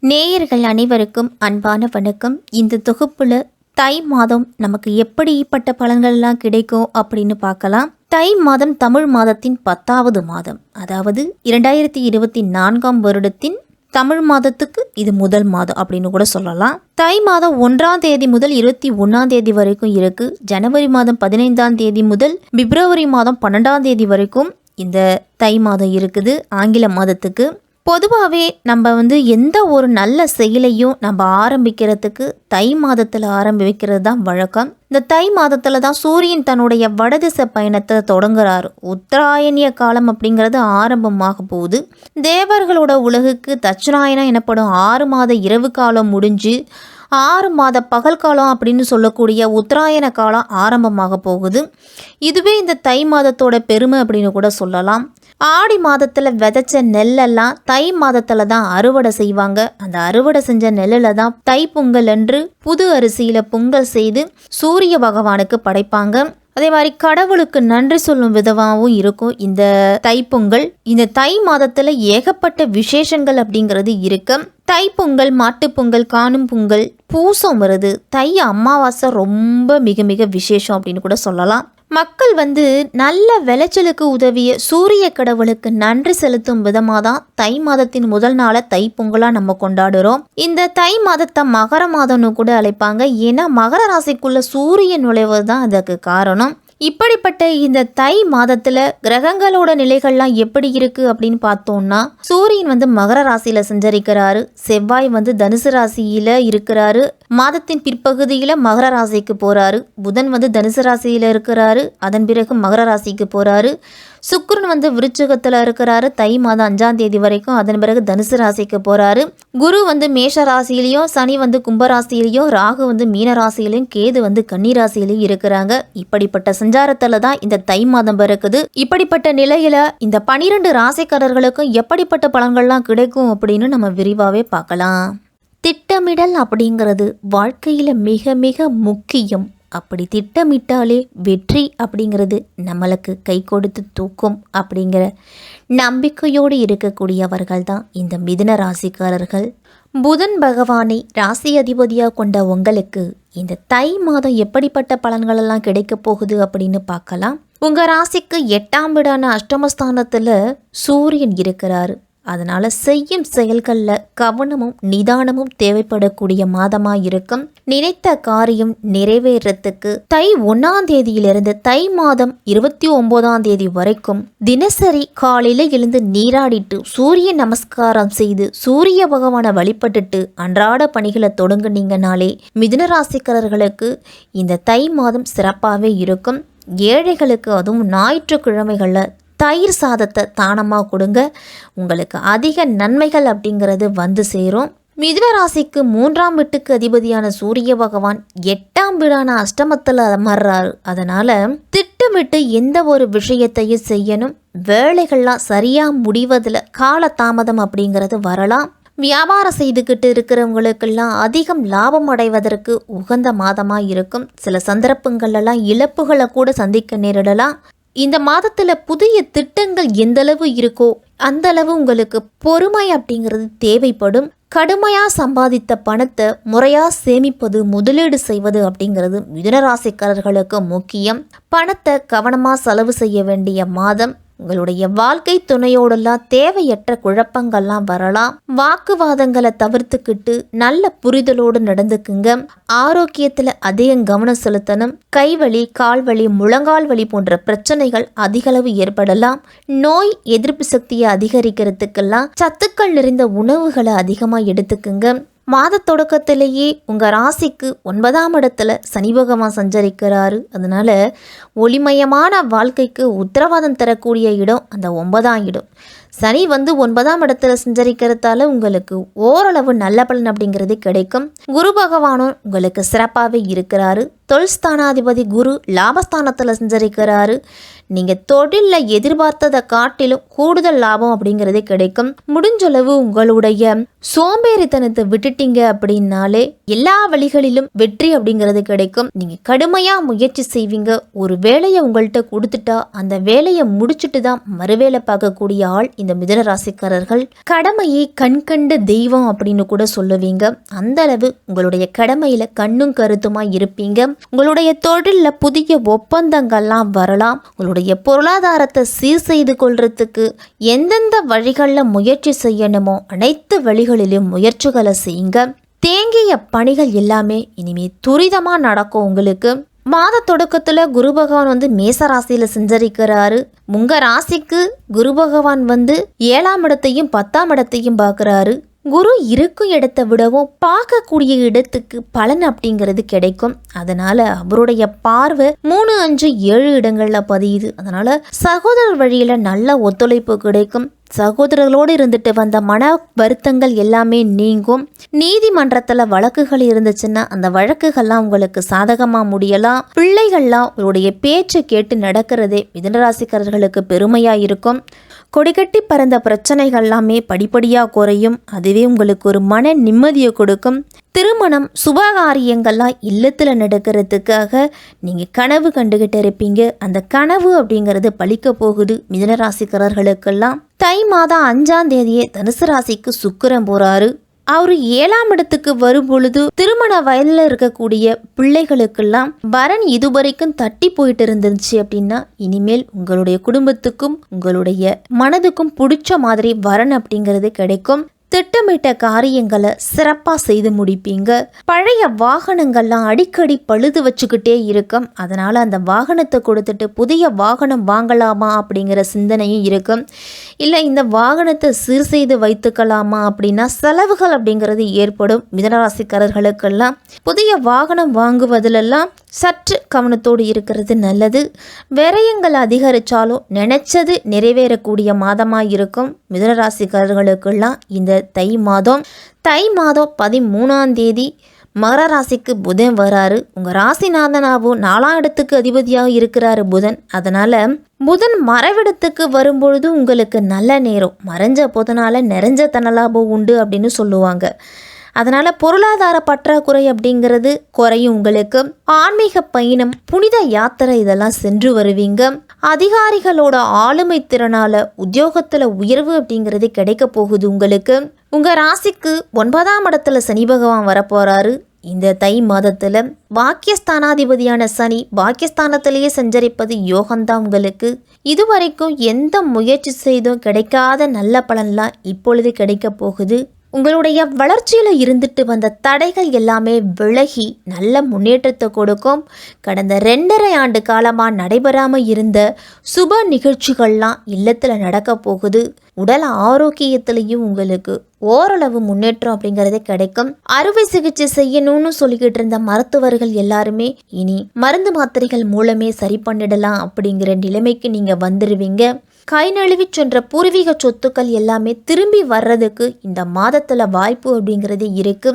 நேயர்கள் அனைவருக்கும் அன்பான வணக்கம். இந்த தொகுப்புல தை மாதம் நமக்கு எப்படிப்பட்ட பலன்கள்லாம் கிடைக்கும் அப்படின்னு பார்க்கலாம். தை மாதம் தமிழ் மாதத்தின் 10வது மாதம், அதாவது 2024ஆம் வருடத்தின் தமிழ் மாதத்துக்கு இது முதல் மாதம் அப்படின்னு கூட சொல்லலாம். தை மாதம் 1ஆம் தேதி முதல் 21ஆம் தேதி வரைக்கும் இருக்கு. ஜனவரி மாதம் 15ஆம் தேதி முதல் பிப்ரவரி மாதம் 12ஆம் தேதி வரைக்கும் இந்த தை மாதம் இருக்குது. ஆங்கில மாதத்துக்கு பொதுவாகவே நம்ம எந்த ஒரு நல்ல செயலையும் நம்ம ஆரம்பிக்கிறதுக்கு தை மாதத்தில் ஆரம்பிக்கிறது தான் வழக்கம். இந்த தை மாதத்தில் தான் சூரியன் தன்னுடைய வடதிசை பயணத்தை தொடங்குறாரு. உத்தராயணிய காலம் அப்படிங்கிறது ஆரம்பமாக போகுது. தேவர்களோட உலகுக்கு தட்சிணாயனம் எனப்படும் 6 மாத இரவு காலம் முடிஞ்சு 6 மாத பகல் காலம் அப்படின்னு சொல்லக்கூடிய உத்தராயண காலம் ஆரம்பமாக போகுது. இதுவே இந்த தை மாதத்தோட பெருமை அப்படின்னு கூட சொல்லலாம். ஆடி மாதத்தில் விதைச்ச நெல்லெல்லாம் தை மாதத்தில் தான் அறுவடை செய்வாங்க. அந்த அறுவடை செஞ்ச நெல்லில் தான் தை பொங்கல் அன்று புது அரிசியில் பொங்கல் செய்து சூரிய பகவானுக்கு படைப்பாங்க. அதே மாதிரி கடவுளுக்கு நன்றி சொல்லும் விதமாகவும் இருக்கும் இந்த தைப்பொங்கல். இந்த தை மாதத்தில் ஏகப்பட்ட விசேஷங்கள் அப்படிங்கிறது இருக்கு. தைப்பொங்கல், மாட்டுப்பொங்கல், காணும் பொங்கல், பூசம் வருது. தை அமாவாசை ரொம்ப மிக மிக விசேஷம் அப்படின்னு கூட சொல்லலாம். மக்கள் நல்ல விளைச்சலுக்கு உதவிய சூரிய கடவுளுக்கு நன்றி செலுத்தும் விதமாக தான் தை மாதத்தின் முதல் நாளை தை பொங்கலாக நம்ம கொண்டாடுறோம். இந்த தை மாதத்தை மகர மாதம்னு கூட அழைப்பாங்க. ஏன்னா மகர ராசிக்குள்ள சூரியன் நுழைவது தான் அதுக்கு காரணம். இப்படிப்பட்ட இந்த தை மாதத்துல கிரகங்களோட நிலைகள்லாம் எப்படி இருக்கு அப்படின்னு பார்த்தோம்னா, சூரியன் மகர ராசியில சஞ்சரிக்கிறாரு. செவ்வாய் தனுசு ராசியில இருக்கிறாரு. மாதத்தின் பிற்பகுதியில மகர ராசிக்கு போறாரு. புதன் தனுசு ராசியில இருக்கிறாரு. அதன் பிறகு மகர ராசிக்கு போறாரு. சுக்கிரன் விருச்சிகத்துல இருக்கிறாரு தை மாதம் 5ஆம் தேதி வரைக்கும். அதன் பிறகு தனுசு ராசிக்கு போறாரு. குரு மேஷ ராசியிலையும், சனி கும்ப ராசியிலையும், ராகு மீன ராசியிலையும், கேது கன்னி ராசியிலையும் இருக்கிறாங்க. இப்படிப்பட்ட சஞ்சாரத்துல தான் இந்த தை மாதம் பிறக்குது. இப்படிப்பட்ட நிலையில இந்த 12 ராசிக்காரர்களுக்கும் எப்படிப்பட்ட பலன்கள்லாம் கிடைக்கும் அப்படின்னு நம்ம விரிவாவே பார்க்கலாம். திட்டமிடல் அப்படிங்கிறது வாழ்க்கையில மிக மிக முக்கியம். அப்படி திட்டமிட்டாலே வெற்றி அப்படிங்கிறது நம்மளுக்கு கை கொடுத்து தூக்கும் அப்படிங்கிற நம்பிக்கையோடு இருக்கக்கூடியவர்கள் தான் இந்த மிதுன ராசிக்காரர்கள். புதன் பகவானை ராசி அதிபதியாக கொண்ட உங்களுக்கு இந்த தை மாதம் எப்படிப்பட்ட பலன்களெல்லாம் கிடைக்க போகுது அப்படின்னு பார்க்கலாம். உங்கள் ராசிக்கு 8ஆம் வீடான அஷ்டமஸ்தானத்தில் சூரியன் இருக்கிறாரு. அதனால செய்யும் செயல்களில் கவனமும் நிதானமும் தேவைப்படக்கூடிய மாதமாக இருக்கும். நினைத்த காரியம் நிறைவேறத்துக்கு தை 1ஆம் தேதியிலிருந்து தை மாதம் 29ஆம் தேதி வரைக்கும் தினசரி காலையில எழுந்து நீராடிட்டு சூரிய நமஸ்காரம் செய்து சூரிய பகவானை வழிபட்டுட்டு அன்றாட பணிகளை தொடங்குனீங்கனாலே மிதுன ராசிக்காரர்களுக்கு இந்த தை மாதம் சிறப்பாகவே இருக்கும். ஏழைகளுக்கு அதுவும் ஞாயிற்றுக்கிழமைகளில் தயிர் சாதத்தை தானமாக கொடுங்க. உங்களுக்கு அதிக நன்மைகள் அப்படிங்கிறது சேரும். மிதுன ராசிக்கு 3ஆம் வீட்டுக்கு அதிபதியான சூரிய பகவான் 8ஆம் வீடான அஷ்டமத்தில் அமர்றாரு. அதனால திட்டமிட்டு எந்த ஒரு விஷயத்தையும் செய்யணும். வேலைகள்லாம் சரியாக முடிவதில் காலதாமதம் அப்படிங்கிறது வரலாம். வியாபாரம் செய்துக்கிட்டு இருக்கிறவங்களுக்கெல்லாம் அதிகம் லாபம் அடைவதற்கு உகந்த மாதமாக இருக்கும். சில சந்தர்ப்பங்கள்லாம் இழப்புகளை கூட சந்திக்க நேரிடலாம். இந்த மாதத்துல புதிய திட்டங்கள் எந்தளவு இருக்கோ அந்த அளவு உங்களுக்கு பொறுமை அப்படிங்கிறது தேவைப்படும். கடுமையா சம்பாதித்த பணத்தை முறையா சேமிப்பது, முதலீடு செய்வது அப்படிங்கிறது மிதுன ராசிக்காரர்களுக்கு முக்கியம். பணத்தை கவனமா செலவு செய்ய வேண்டிய மாதம். உங்களுடைய வாழ்க்கை துணையோடெல்லாம் தேவையற்ற குழப்பங்கள்லாம் வரலாம். வாக்குவாதங்களை தவிர்த்துக்கிட்டு நல்ல புரிதலோடு நடந்துக்குங்க. ஆரோக்கியத்தில் அதிகம் கவனம் செலுத்தணும். கைவலி, கால்வலி, முழங்கால் வலி போன்ற பிரச்சனைகள் அதிகளவு ஏற்படலாம். நோய் எதிர்ப்பு சக்தியை அதிகரிக்கிறதுக்கெல்லாம் சத்துக்கள் நிறைந்த உணவுகளை அதிகமாக எடுத்துக்குங்க. மாத தொடக்கத்திலேயே உங்கள் ராசிக்கு 9ஆம் இடத்துல சனி பகவான் சஞ்சரிக்கிறாரு. அதனால ஒளிமயமான வாழ்க்கைக்கு உத்தரவாதம் தரக்கூடிய இடம் அந்த 9ஆம் இடம். சனி 9ஆம் இடத்துல சஞ்சரிக்கிறதால உங்களுக்கு ஓரளவு நல்ல பலன் அப்படிங்கிறது கிடைக்கும். குரு பகவானும் உங்களுக்கு சிறப்பாகவே இருக்கிறாரு. தொழில்ஸ்தானாதிபதி குரு லாபஸ்தானத்தில் சஞ்சரிக்கிறாரு. நீங்க தொழில்ல எதிர்பார்த்ததை காட்டிலும் கூடுதல் லாபம் அப்படிங்கிறது கிடைக்கும். முடிஞ்சளவு உங்களுடைய சோம்பேறித்தனத்தை விட்டுட்டீங்க அப்படின்னாலே எல்லா வழிகளிலும் வெற்றி அப்படிங்கிறது கிடைக்கும். நீங்க கடுமையா முயற்சி செய்வீங்க. ஒரு வேலையை உங்கள்கிட்ட கொடுத்துட்டா அந்த வேலையை முடிச்சுட்டு தான் மறுவேளை பார்க்கக்கூடிய ஆள் இந்த மிதுன ராசிக்காரர்கள். கடமையை கண்கண்ட தெய்வம் அப்படின்னு கூட சொல்லுவீங்க. அந்த அளவு உங்களுடைய கடமையில கண்ணும் கருத்துமா இருப்பீங்க. உங்களுடைய தொழில்ல புதிய ஒப்பந்தங்கள்லாம் வரலாம். உங்களுடைய பொருளாதாரத்தை சீர் செய்து கொள்றதுக்கு எந்தெந்த வழிகளில் முயற்சி செய்யணுமோ அனைத்து வழிகளிலும் முயற்சிகளை செய்யுங்க. தேங்கிய பணிகள் எல்லாமே இனிமே துரிதமா நடக்கும். உங்களுக்கு மாத தொடக்கத்துல குரு பகவான் மேச ராசியில சஞ்சரிக்கிறாரு. உங்க ராசிக்கு குரு பகவான் 7ஆம் இடத்தையும் 10ஆம் இடத்தையும் பார்க்கறாரு. குரு இருக்கும் இடத்தை விடவும் பார்க்கக்கூடிய இடத்துக்கு பலன் அப்படிங்கிறது கிடைக்கும். அதனால அவருடைய பார்வை 3, 5, 7 இடங்கள்ல பதியுது. அதனால சகோதரர் வழியில நல்ல ஒத்துழைப்பு கிடைக்கும். சகோதரர்களோடு இருந்துட்டு வந்த மன வருத்தங்கள் எல்லாமே நீங்கும். நீதிமன்றத்துல வழக்குகள் இருந்துச்சுன்னா அந்த வழக்குகள்லாம் உங்களுக்கு சாதகமா முடியலாம். பிள்ளைகள்லாம் உங்களுடைய பேச்சை கேட்டு நடக்கிறதே மிதுனராசிக்காரர்களுக்கு பெருமையா இருக்கும். கொடிகட்டி பறந்த பிரச்சனைகள் எல்லாமே படிப்படியா குறையும். அதுவே உங்களுக்கு ஒரு மன நிம்மதியை கொடுக்கும். திருமணம் சுபகாரியங்கள்லாம் இல்லத்தில் நடக்கிறதுக்காக நீங்கள் கனவு கண்டுகிட்டு இருப்பீங்க. அந்த கனவு அப்படிங்கிறது பலிக்க போகுது மிதுனராசிக்காரர்களுக்கெல்லாம். தை மாதம் 5ஆம் தேதியே தனுசு ராசிக்கு சுக்கிரன் போறாரு. அவரு 7ஆம் இடத்துக்கு வரும் பொழுது திருமண வயதில் இருக்கக்கூடிய பிள்ளைகளுக்கெல்லாம் வரன் இதுவரைக்கும் தட்டி போயிட்டு இருந்துச்சு அப்படின்னா இனிமேல் உங்களுடைய குடும்பத்துக்கும் உங்களுடைய மனதுக்கும் பிடிச்ச மாதிரி வரன் அப்படிங்கிறது கிடைக்கும். திட்டமிட்ட காரியங்களை சிறப்பா செய்து முடிப்பீங்க. பழைய வாகனங்கள்லாம் அடிக்கடி பழுது வச்சுக்கிட்டே இருக்கும். அதனால அந்த வாகனத்தை கொடுத்துட்டு புதிய வாகனம் வாங்கலாமா அப்படிங்கிற சிந்தனையும் இருக்கும். இல்லை இந்த வாகனத்தை சீர் செய்து வைத்துக்கலாமா அப்படின்னா செலவுகள் அப்படிங்கிறது ஏற்படும். மிதுனராசிக்காரர்களுக்கெல்லாம் புதிய வாகனம் வாங்குவதிலெல்லாம் சற்று கவனத்தோடு இருக்கிறது நல்லது. விரயங்கள் அதிகரித்தாலும் நினைச்சது நிறைவேறக்கூடிய மாதமாக இருக்கும். மிதுனராசிக்காரர்களுக்கெல்லாம் இந்த தை மாதம் 13ஆம் தேதி மகர ராசிக்கு புதன் வராரு. உங்கள் ராசிநாதனாவும் 4ஆம் இடத்துக்கு அதிபதியாக இருக்கிறாரு புதன். அதனால் புதன் மறைவிடத்துக்கு வரும்பொழுது உங்களுக்கு நல்ல நேரம். மறைஞ்ச புதனால நிறைஞ்ச தனலாபம் உண்டு அப்படின்னு சொல்லுவாங்க. அதனால் பொருளாதார பற்றாக்குறை அப்படிங்கிறது குறையும். உங்களுக்கு ஆன்மீக பயணம், புனித யாத்திரை இதெல்லாம் சென்று வருவீங்க. அதிகாரிகளோட ஆளுமை திறனால உத்தியோகத்தில் உயர்வு அப்படிங்கிறது கிடைக்க போகுது உங்களுக்கு. உங்கள் ராசிக்கு 9ஆம் இடத்துல சனி பகவான் வரப்போறாரு. இந்த தை மாதத்தில் பாக்கியஸ்தானாதிபதியான சனி பாக்கியஸ்தானத்திலேயே சஞ்சரிப்பது யோகம்தான் உங்களுக்கு. இதுவரைக்கும் எந்த முயற்சி செய்தும் கிடைக்காத நல்ல பலன்லாம் இப்பொழுது கிடைக்க போகுது. உங்களுடைய வளர்ச்சியில் இருந்துட்டு வந்த தடைகள் எல்லாமே விலகி நல்ல முன்னேற்றத்தை கொடுக்கும். கடந்த 2.5 ஆண்டு காலமாக நடைபெறாமல் இருந்த சுப நிகழ்ச்சிகள்லாம் இல்லத்தில் நடக்க போகுது. உடல் ஆரோக்கியத்திலையும் உங்களுக்கு ஓரளவு முன்னேற்றம் அப்படிங்கிறதே கிடைக்கும். அறுவை சிகிச்சை செய்யணும்னு சொல்லிக்கிட்டு இருந்த மருத்துவர்கள் எல்லாருமே இனி மருந்து மாத்திரைகள் மூலமே சரி பண்ணிடலாம் அப்படிங்கிற நிலைமைக்கு நீங்கள் வந்துடுவீங்க. கை நழுவி சென்ற பூர்வீக சொத்துக்கள் எல்லாமே திரும்பி வர்றதுக்கு இந்த மாதத்தில் வாய்ப்பு அப்படிங்கிறது இருக்கு.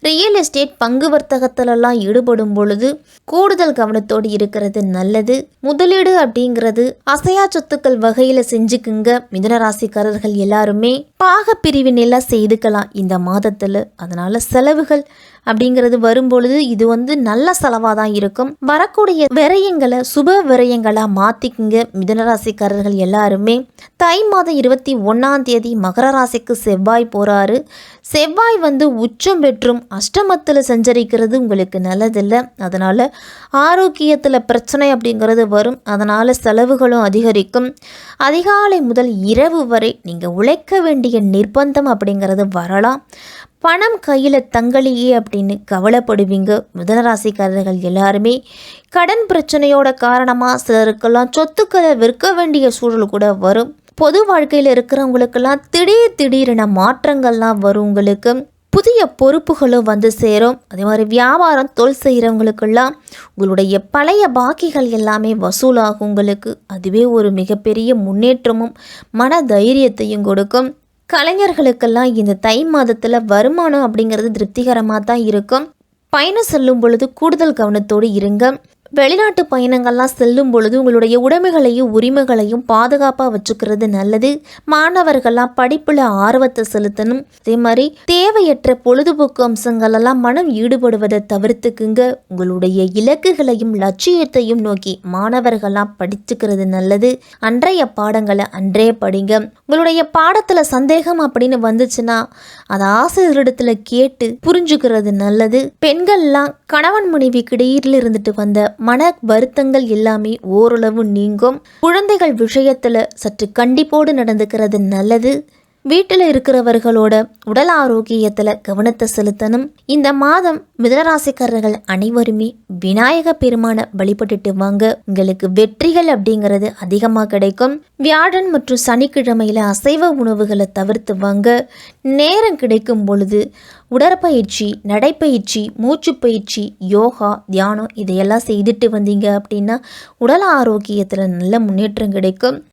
ரியல் எஸ்டேட் பங்கு வர்த்தகத்திலெல்லாம் ஈடுபடும் பொழுது கூடுதல் கவனத்தோடு இருக்கிறது நல்லது. முதலீடு அப்படிங்கிறது அசையா சொத்துக்கள் வகையில் செஞ்சுக்குங்க. மிதுனராசிக்காரர்கள் எல்லாருமே பாக பிரிவினையெல்லாம் செய்துக்கலாம் இந்த மாதத்தில். அதனால செலவுகள் அப்படிங்கிறது வரும்பொழுது இது நல்ல செலவாக தான் இருக்கும். வரக்கூடிய விரயங்களை சுப விரயங்களாக மாற்றிக்குங்க மிதுனராசிக்காரர்கள் எல்லாருமே. தை மாதம் 21ஆம் தேதி மகர ராசிக்கு செவ்வாய் போகிறாரு. செவ்வாய் உச்சம் பெற்றும் அஷ்டமத்தில் சஞ்சரிக்கிறது உங்களுக்கு நல்லதில்லை. அதனால் ஆரோக்கியத்தில் பிரச்சனை அப்படிங்கிறது வரும். அதனால் செலவுகளும் அதிகரிக்கும். அதிகாலை முதல் இரவு வரை நீங்கள் உழைக்க வேண்டிய நிர்பந்தம் அப்படிங்கிறது வரலாம். பணம் கையில் தங்களையே அப்படின்னு கவலைப்படுவீங்க. மிதுனராசிக்காரர்கள் எல்லாருமே கடன் பிரச்சனையோட காரணமாக சிலருக்கெல்லாம் சொத்துக்களை விற்க வேண்டிய சூழல் கூட வரும். பொது வாழ்க்கையில் இருக்கிறவங்களுக்கெல்லாம் திடீரென மாற்றங்கள்லாம் வரும். உங்களுக்கு புதிய பொறுப்புகளும் சேரும். அதே மாதிரி வியாபாரம் தொழில் செய்கிறவங்களுக்கெல்லாம் உங்களுடைய பழைய பாக்கிகள் எல்லாமே வசூலாகும் உங்களுக்கு. அதுவே ஒரு மிகப்பெரிய முன்னேற்றமும் மன தைரியத்தையும் கொடுக்கும். கலைஞர்களுக்கெல்லாம் இந்த தை மாதத்தில் வருமானம் அப்படிங்கிறது திருப்திகரமாக தான் இருக்கும். பயணம் செல்லும் பொழுது கூடுதல் கவனத்தோடு இருங்க. வெளிநாட்டு பயணங்கள்லாம் செல்லும் பொழுது உங்களுடைய உடைமைகளையும் உரிமைகளையும் பாதுகாப்பாக வச்சுக்கிறது நல்லது. மாணவர்கள்லாம் படிப்பில் ஆர்வத்தை செலுத்தணும். அதே மாதிரி தேவையற்ற பொழுதுபோக்கு அம்சங்களெல்லாம் மனம் ஈடுபடுவதை தவிர்த்துக்குங்க. உங்களுடைய இலக்குகளையும் லட்சியத்தையும் நோக்கி மாணவர்கள்லாம் படிச்சுக்கிறது நல்லது. அன்றைய பாடங்களை அன்றே படிங்க. உங்களுடைய பாடத்தில் சந்தேகம் அப்படின்னு வந்துச்சுன்னா அதை ஆசிரியரிடத்துல கேட்டு புரிஞ்சுக்கிறது நல்லது. பெண்கள்லாம் கணவன் மனைவி கிடையில் இருந்துட்டு வந்த மன வருத்தங்கள் எல்லாமே ஓரளவு நீங்கும். குழந்தைகள் விஷயத்துல சற்று கண்டிப்போடு நடந்துக்கிறது நல்லது. வீட்டில் இருக்கிறவர்களோட உடல் ஆரோக்கியத்தில் கவனத்தை செலுத்தணும். இந்த மாதம் மிதுனராசிக்காரர்கள் அனைவருமே விநாயக பெருமானை வழிபட்டுட்டு வாங்க. உங்களுக்கு வெற்றிகள் அப்படிங்கிறது அதிகமாக கிடைக்கும். வியாழன் மற்றும் சனிக்கிழமையில் அசைவ உணவுகளை தவிர்த்து வாங்க. நேரம் கிடைக்கும் பொழுது உடற்பயிற்சி, நடைப்பயிற்சி, மூச்சு பயிற்சி, யோகா, தியானம் இதையெல்லாம் செய்துட்டு வந்தீங்க அப்படின்னா உடல் ஆரோக்கியத்தில் நல்ல முன்னேற்றம் கிடைக்கும்.